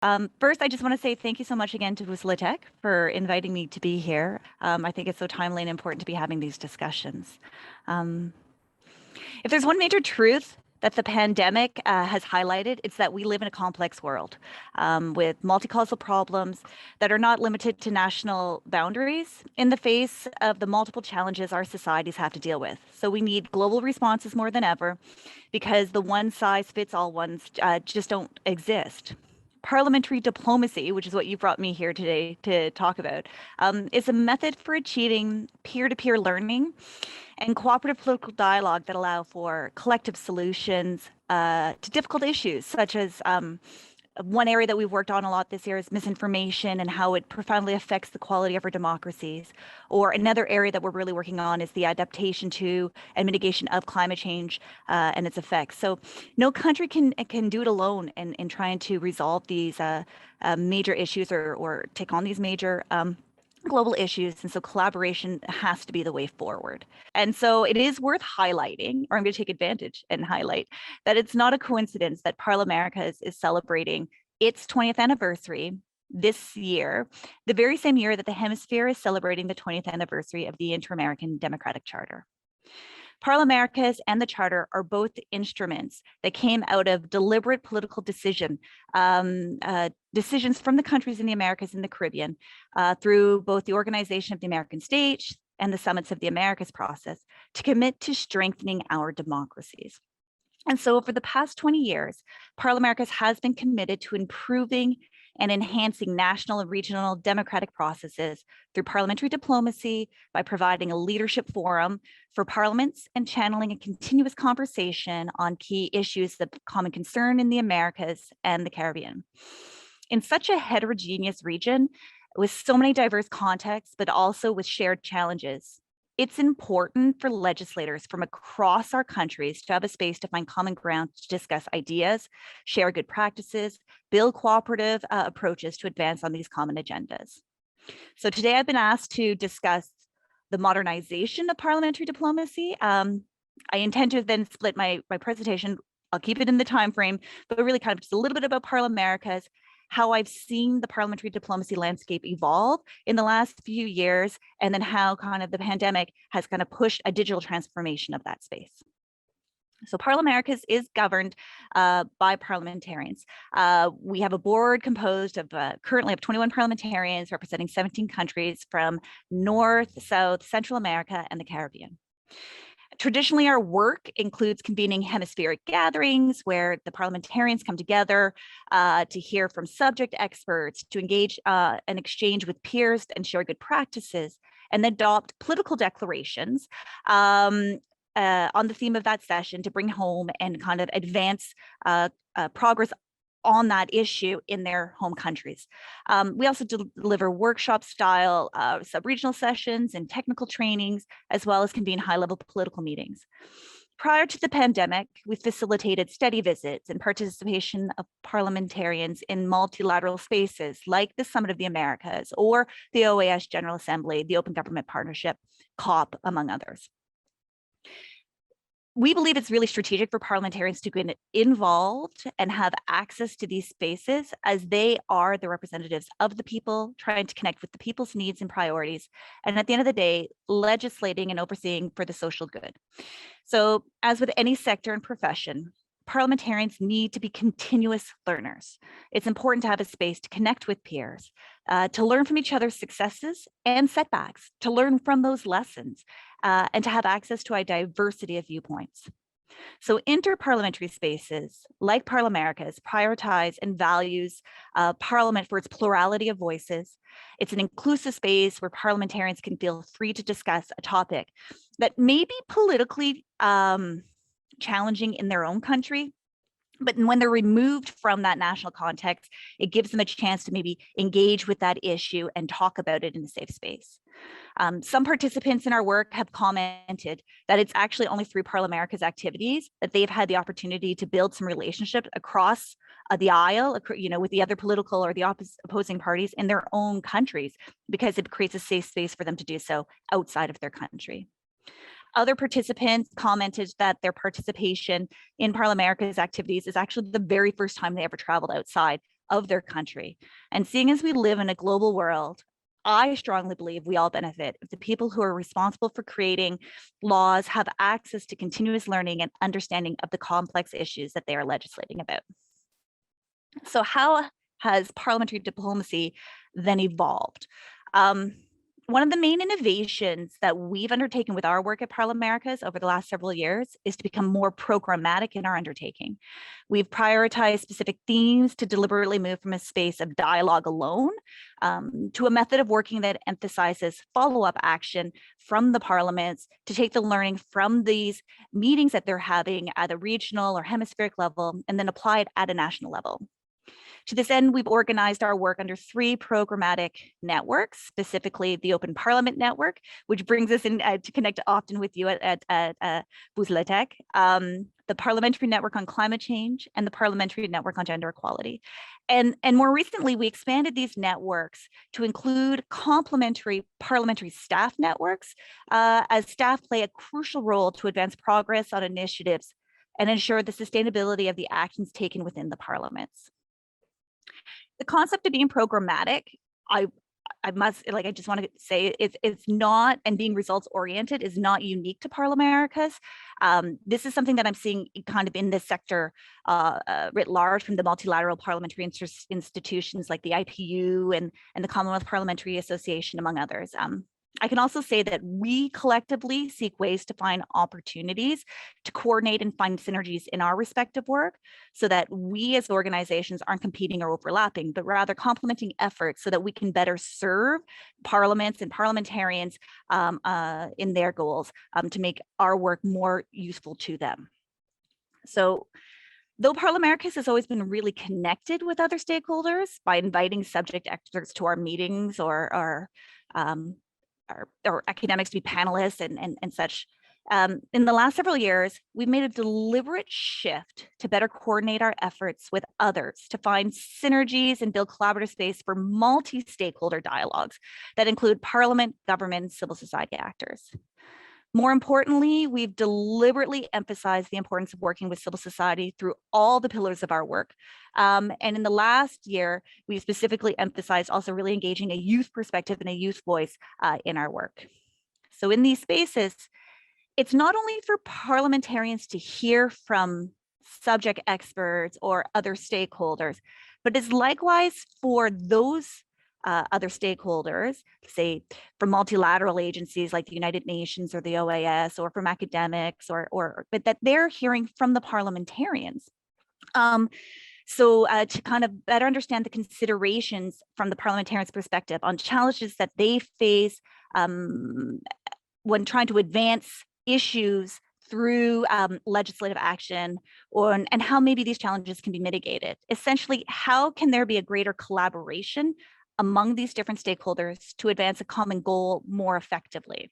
First, I just want to say thank you so much again to Bússola Tech for inviting me to be here. I think it's so timely and important to be having these discussions. If there's one major truth that the pandemic has highlighted, it's that we live in a complex world with multi-causal problems that are not limited to national boundaries in the face of the multiple challenges our societies have to deal with. So we need global responses more than ever because the one-size-fits-all ones just don't exist. Parliamentary diplomacy, which is what you brought me here today to talk about, is a method for achieving peer-to-peer learning and cooperative political dialogue that allow for collective solutions to difficult issues, such as one area that we've worked on a lot this year is misinformation and how it profoundly affects the quality of our democracies. Or another area that we're really working on is the adaptation to and mitigation of climate change and its effects. So no country can do it alone in trying to resolve these major issues or take on these major global issues. And so collaboration has to be the way forward. And so it is worth highlighting, or I'm going to take advantage and highlight, that it's not a coincidence that Parlamericas is celebrating its 20th anniversary this year, the very same year that the hemisphere is celebrating the 20th anniversary of the Inter-American Democratic Charter. Parlamericas and the Charter are both instruments that came out of deliberate political decisions from the countries in the Americas and the Caribbean through both the Organization of the American States and the Summits of the Americas process to commit to strengthening our democracies. And so over the past 20 years, Parlamericas has been committed to improving and enhancing national and regional democratic processes through parliamentary diplomacy by providing a leadership forum for parliaments and channeling a continuous conversation on key issues of common concern in the Americas and the Caribbean. In such a heterogeneous region with so many diverse contexts, but also with shared challenges, it's important for legislators from across our countries to have a space to find common ground to discuss ideas, share good practices, build cooperative approaches to advance on these common agendas. So today I've been asked to discuss the modernization of parliamentary diplomacy. I intend to then split my presentation. I'll keep it in the time frame, but really kind of just a little bit about Parlamericas, how I've seen the parliamentary diplomacy landscape evolve in the last few years, and then how kind of the pandemic has kind of pushed a digital transformation of that space. So Parlamericas is governed by parliamentarians. We have a board composed of currently of 21 parliamentarians representing 17 countries from North, South, Central America, and the Caribbean. Traditionally, our work includes convening hemispheric gatherings where the parliamentarians come together to hear from subject experts, to engage and exchange with peers and share good practices, and adopt political declarations on the theme of that session to bring home and kind of advance progress on that issue in their home countries. We also deliver workshop style sub-regional sessions and technical trainings, as well as convene high-level political meetings. Prior to the pandemic, we facilitated study visits and participation of parliamentarians in multilateral spaces like the Summit of the Americas or the OAS General Assembly, the Open Government Partnership, COP, among others. We believe it's really strategic for parliamentarians to get involved and have access to these spaces, as they are the representatives of the people trying to connect with the people's needs and priorities. And at the end of the day, legislating and overseeing for the social good. So as with any sector and profession, parliamentarians need to be continuous learners. It's important to have a space to connect with peers, to learn from each other's successes and setbacks, to learn from those lessons, and to have access to a diversity of viewpoints. So interparliamentary spaces like Parlamericas prioritize and values Parliament for its plurality of voices. It's an inclusive space where parliamentarians can feel free to discuss a topic that may be politically challenging in their own country, but when they're removed from that national context, it gives them a chance to maybe engage with that issue and talk about it in a safe space. Some participants in our work have commented that it's actually only through Parlamericas activities that they've had the opportunity to build some relationships across the aisle, with the other political or the opposing parties in their own countries, because it creates a safe space for them to do so outside of their country. Other participants commented that their participation in Parlamericas activities is actually the very first time they ever traveled outside of their country. And seeing as we live in a global world, I strongly believe we all benefit if the people who are responsible for creating laws have access to continuous learning and understanding of the complex issues that they are legislating about. So how has parliamentary diplomacy then evolved? One of the main innovations that we've undertaken with our work at Parlamericas over the last several years is to become more programmatic in our undertaking. We've prioritized specific themes to deliberately move from a space of dialogue alone to a method of working that emphasizes follow-up action from the parliaments to take the learning from these meetings that they're having at a regional or hemispheric level and then apply it at a national level. To this end, we've organized our work under 3 programmatic networks, specifically the Open Parliament Network, which brings us in to connect often with you at Bússola Tech, the Parliamentary Network on Climate Change, and the Parliamentary Network on Gender Equality. And more recently, we expanded these networks to include complementary parliamentary staff networks, as staff play a crucial role to advance progress on initiatives and ensure the sustainability of the actions taken within the parliaments. The concept of being programmatic, I just want to say it's not, and being results oriented is not unique to Parlamericas. This is something that I'm seeing kind of in this sector writ large from the multilateral parliamentary institutions like the IPU and the Commonwealth Parliamentary Association, among others. I can also say that we collectively seek ways to find opportunities to coordinate and find synergies in our respective work so that we as organizations aren't competing or overlapping, but rather complementing efforts so that we can better serve parliaments and parliamentarians in their goals to make our work more useful to them. So though Parlamericas has always been really connected with other stakeholders by inviting subject experts to our meetings or academics to be panelists and such. In the last several years, we've made a deliberate shift to better coordinate our efforts with others to find synergies and build collaborative space for multi-stakeholder dialogues that include parliament, government, and civil society actors. More importantly, we've deliberately emphasized the importance of working with civil society through all the pillars of our work. And in the last year, we've specifically emphasized also really engaging a youth perspective and a youth voice in our work. So in these spaces, it's not only for parliamentarians to hear from subject experts or other stakeholders, but it's likewise for those other stakeholders, say from multilateral agencies like the United Nations or the OAS, or from academics, but that they're hearing from the parliamentarians. So to kind of better understand the considerations from the parliamentarians' perspective on challenges that they face when trying to advance issues through legislative action, and how maybe these challenges can be mitigated. Essentially, how can there be a greater collaboration among these different stakeholders to advance a common goal more effectively?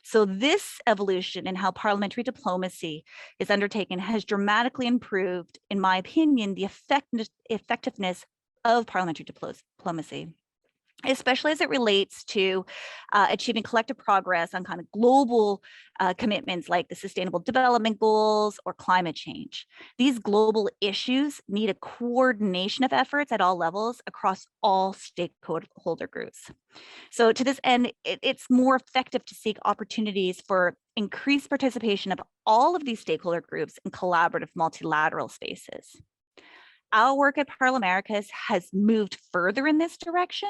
So this evolution in how parliamentary diplomacy is undertaken has dramatically improved, in my opinion, the effectiveness of parliamentary diplomacy, especially as it relates to achieving collective progress on kind of global commitments like the Sustainable Development Goals or climate change. These global issues need a coordination of efforts at all levels across all stakeholder groups. So to this end, it's more effective to seek opportunities for increased participation of all of these stakeholder groups in collaborative multilateral spaces. Our work at Parlamericas has moved further in this direction.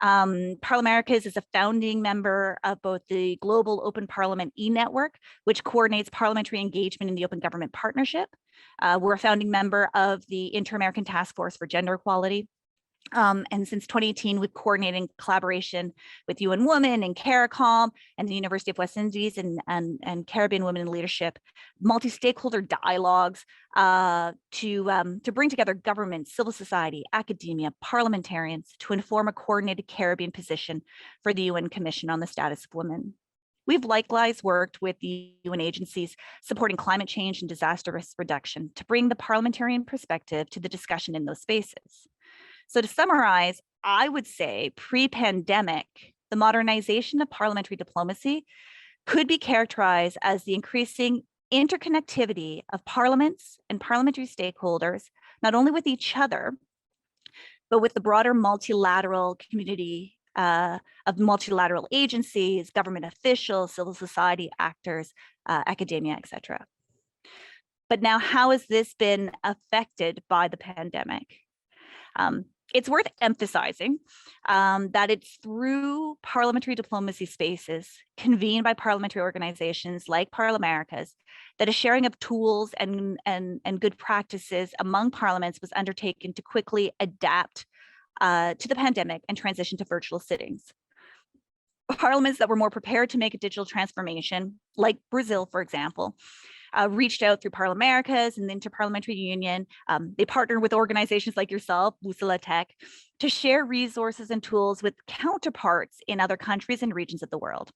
Parlamericas is a founding member of both the Global Open Parliament e-network, which coordinates parliamentary engagement in the Open Government Partnership. We're a founding member of the Inter-American Task Force for Gender Equality. And since 2018, we've coordinated in collaboration with UN Women and CARICOM and the University of West Indies and Caribbean Women in Leadership, multi-stakeholder dialogues to bring together government, civil society, academia, parliamentarians to inform a coordinated Caribbean position for the UN Commission on the Status of Women. We've likewise worked with the UN agencies supporting climate change and disaster risk reduction to bring the parliamentarian perspective to the discussion in those spaces. So to summarize, I would say pre-pandemic, the modernization of parliamentary diplomacy could be characterized as the increasing interconnectivity of parliaments and parliamentary stakeholders, not only with each other, but with the broader multilateral community of multilateral agencies, government officials, civil society actors, academia, etc. But now, how has this been affected by the pandemic? It's worth emphasizing that it's through parliamentary diplomacy spaces convened by parliamentary organizations like Parlamericas that a sharing of tools and good practices among parliaments was undertaken to quickly adapt to the pandemic and transition to virtual sittings. Parliaments that were more prepared to make a digital transformation, like Brazil, for example, reached out through Parlamericas and the Interparliamentary Union. They partnered with organizations like yourself, Bússola Tech, to share resources and tools with counterparts in other countries and regions of the world.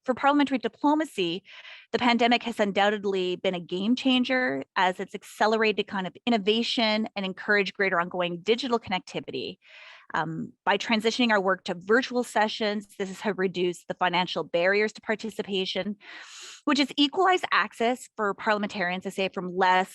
For parliamentary diplomacy, the pandemic has undoubtedly been a game changer as it's accelerated kind of innovation and encouraged greater ongoing digital connectivity. By transitioning our work to virtual sessions, this has reduced the financial barriers to participation, which has equalized access for parliamentarians, to say, from less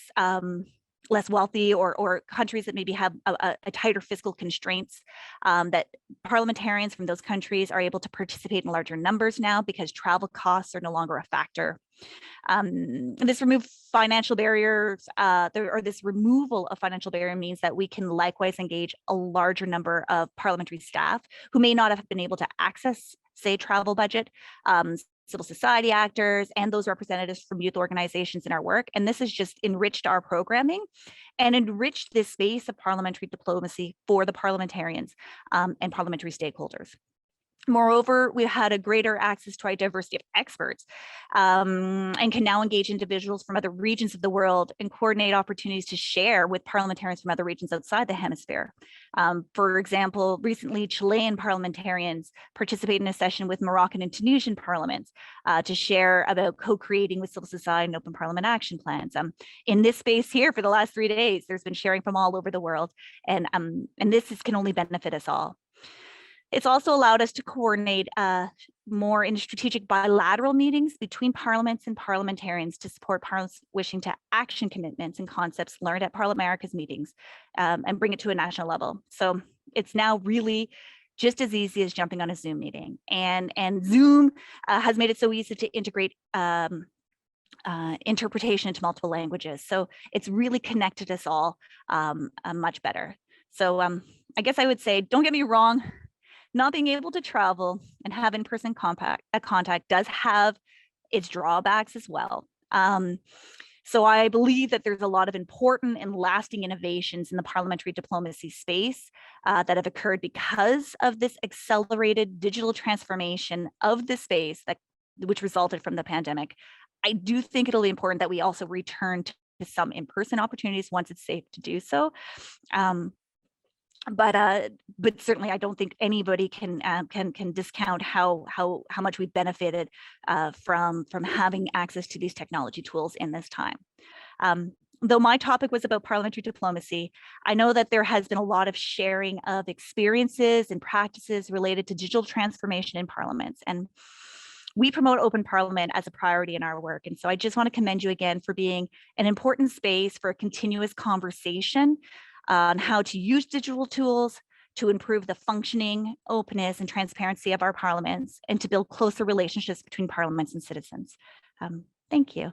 wealthy or countries that maybe have a tighter fiscal constraints, that parliamentarians from those countries are able to participate in larger numbers now because travel costs are no longer a factor. This removed financial barriers, this removal of financial barrier means that we can likewise engage a larger number of parliamentary staff who may not have been able to access, say, travel budget, civil society actors, and those representatives from youth organizations in our work. And this has just enriched our programming and enriched this space of parliamentary diplomacy for the parliamentarians and parliamentary stakeholders. Moreover, we've had a greater access to a diversity of experts and can now engage individuals from other regions of the world and coordinate opportunities to share with parliamentarians from other regions outside the hemisphere. For example, recently Chilean parliamentarians participated in a session with Moroccan and Tunisian parliaments to share about co-creating with civil society and open parliament action plans. In this space here for the last 3 days, there's been sharing from all over the world, and this can only benefit us all. It's also allowed us to coordinate more in strategic bilateral meetings between parliaments and parliamentarians to support parliaments wishing to action commitments and concepts learned at Parlamericas meetings and bring it to a national level. So it's now really just as easy as jumping on a Zoom meeting. And Zoom has made it so easy to integrate interpretation into multiple languages. So it's really connected us all much better. So I guess I would say, don't get me wrong, not being able to travel and have in-person contact does have its drawbacks as well. So I believe that there's a lot of important and lasting innovations in the parliamentary diplomacy space that have occurred because of this accelerated digital transformation of the space which resulted from the pandemic. I do think it'll be important that we also return to some in-person opportunities once it's safe to do so. But certainly, I don't think anybody can discount how much we benefited from having access to these technology tools in this time. Though my topic was about parliamentary diplomacy, I know that there has been a lot of sharing of experiences and practices related to digital transformation in parliaments, and we promote open parliament as a priority in our work. And so I just want to commend you again for being an important space for a continuous conversation on how to use digital tools to improve the functioning, openness, and transparency of our parliaments, and to build closer relationships between parliaments and citizens. Thank you.